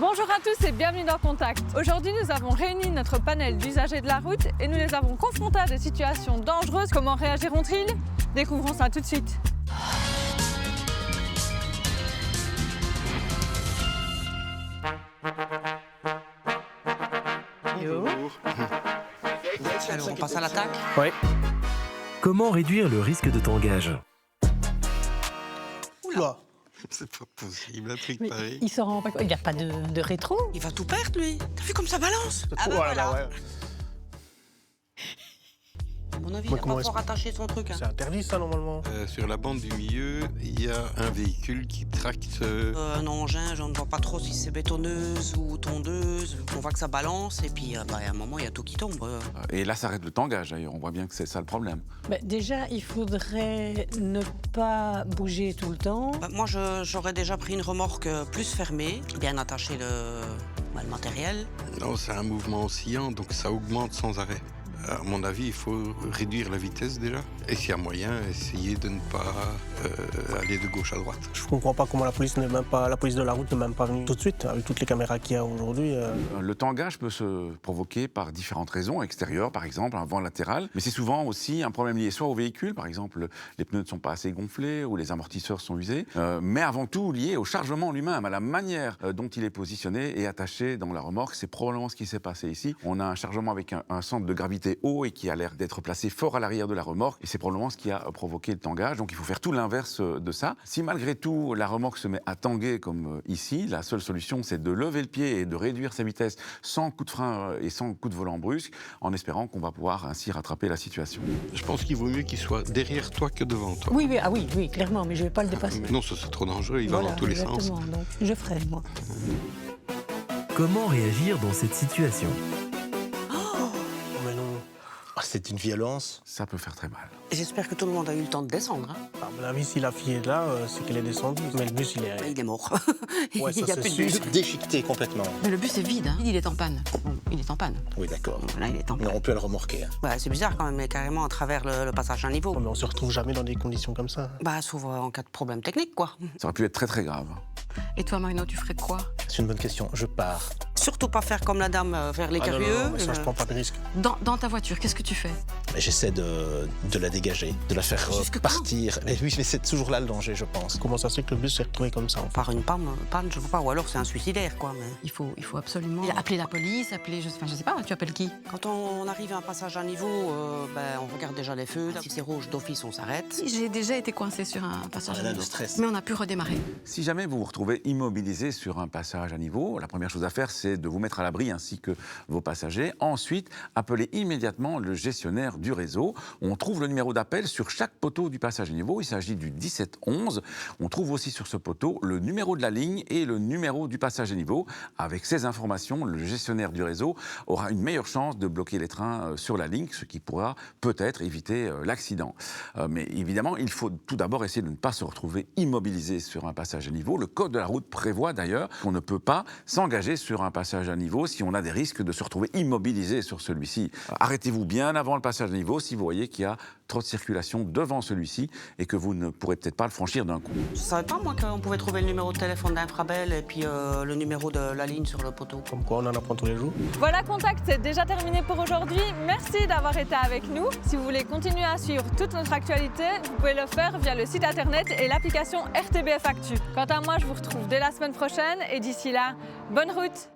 Bonjour à tous et bienvenue dans Contact. Aujourd'hui, nous avons réuni notre panel d'usagers de la route et nous les avons confrontés à des situations dangereuses. Comment réagiront-ils? Découvrons ça tout de suite. Alors, on passe à l'attaque. Oui. Comment réduire le risque de tangage? Oula. C'est pas possible, un truc Mais pareil. il s'en rend pas compte. Il n'y a pas de rétro. Il va tout perdre, lui. T'as vu comme ça balance? Ah bah voilà. Ouais. À mon avis, Mais il a comment pas est-ce- fort attaché son truc. Hein. C'est interdit ça normalement. Sur la bande du milieu, il y a un véhicule qui tracte. Un engin, je ne vois pas trop si c'est bétonneuse ou tondeuse. On voit que ça balance et puis à un moment, il y a tout qui tombe. Et là, ça arrête le tangage, d'ailleurs. On voit bien que c'est ça le problème. Déjà, il faudrait ne pas bouger tout le temps. Moi, j'aurais déjà pris une remorque plus fermée, bien attaché le matériel. Non, c'est un mouvement oscillant, donc ça augmente sans arrêt. À mon avis, il faut réduire la vitesse déjà. Et s'il y a moyen, essayer de ne pas aller de gauche à droite. Je comprends pas comment la police de la route n'est même pas venue tout de suite avec toutes les caméras qu'il y a aujourd'hui. Le tangage peut se provoquer par différentes raisons, extérieures par exemple, un vent latéral, mais c'est souvent aussi un problème lié soit au véhicule, par exemple les pneus ne sont pas assez gonflés ou les amortisseurs sont usés, mais avant tout lié au chargement lui-même, à la manière dont il est positionné et attaché dans la remorque. C'est probablement ce qui s'est passé ici. On a un chargement avec un centre de gravité haut et qui a l'air d'être placé fort à l'arrière de la remorque, et c'est probablement ce qui a provoqué le tangage. Donc il faut faire tout l'inverse de ça. Si malgré tout la remorque se met à tanguer comme ici, la seule solution c'est de lever le pied et de réduire sa vitesse sans coup de frein et sans coup de volant brusque, en espérant qu'on va pouvoir ainsi rattraper la situation. Je pense qu'il vaut mieux qu'il soit derrière toi que devant toi. Oui, clairement, mais je ne vais pas le dépasser. Non, ça c'est trop dangereux, il va Voilà, dans tous les sens. exactement. Donc, je ferai, moi. Comment réagir dans cette situation? Mais non. C'est une violence. Ça peut faire très mal. J'espère que tout le monde a eu le temps de descendre. Hein. À mon avis, si la fille est là, c'est qu'elle est descendue. Mais le bus, il est. Il est mort. Ouais, ça, il n'y a c'est plus de sûr. bus. Déchiqueté complètement. Mais le bus est vide, hein. Il est en panne. Bon, il est en panne. Oui, d'accord. Là, il est en Mais on peut le remorquer. Hein. C'est bizarre quand même, mais carrément à travers le passage à niveau. Mais on se retrouve jamais dans des conditions comme ça. Sauf en cas de problème technique, quoi. Ça aurait pu être très très grave. Et toi, Marino, tu ferais quoi? C'est une bonne question. Je pars. Surtout pas faire comme la dame vers les Ah non, curieux. non, mais ça, je prends pas de risque. Dans ta voiture, qu'est-ce que tu fais? J'essaie de la dégager, de la faire Jusque quand partir. Mais oui, mais c'est toujours là le danger, je pense. Comment ça se fait que le bus s'est retrouvé comme ça en fait? Par une panne, je vois pas. Ou alors c'est un suicidaire, quoi. Mais... Il faut absolument appeler la police, je sais pas, tu appelles qui? Quand on arrive à un passage à niveau, on regarde déjà les feux. Si c'est rouge d'office, on s'arrête. J'ai déjà été coincée sur un passage à On a niveau. le stress. Mais on a pu redémarrer. Si jamais vous vous retrouvez immobilisé sur un passage à niveau, la première chose à faire, c'est de vous mettre à l'abri ainsi que vos passagers. Ensuite, appelez immédiatement le gestionnaire du réseau. On trouve le numéro d'appel sur chaque poteau du passage à niveau. Il s'agit du 1711. On trouve aussi sur ce poteau le numéro de la ligne et le numéro du passage à niveau. Avec ces informations, le gestionnaire du réseau aura une meilleure chance de bloquer les trains sur la ligne, ce qui pourra peut-être éviter l'accident. Mais évidemment, il faut tout d'abord essayer de ne pas se retrouver immobilisé sur un passage à niveau. Le code de la route prévoit d'ailleurs qu'on ne peut pas s'engager sur un passage à niveau si on a des risques de se retrouver immobilisé sur celui-ci. Arrêtez-vous bien avant le passage à niveau si vous voyez qu'il y a trop de circulation devant celui-ci et que vous ne pourrez peut-être pas le franchir d'un coup. Je savais pas, moi, qu'on pouvait trouver le numéro de téléphone d'Infrabel et puis le numéro de la ligne sur le poteau. Comme quoi, on en apprend tous les jours. Voilà, Contact, c'est déjà terminé pour aujourd'hui. Merci d'avoir été avec nous. Si vous voulez continuer à suivre toute notre actualité, vous pouvez le faire via le site internet et l'application RTBF Actu. Quant à moi, je vous retrouve dès la semaine prochaine et d'ici là, bonne route!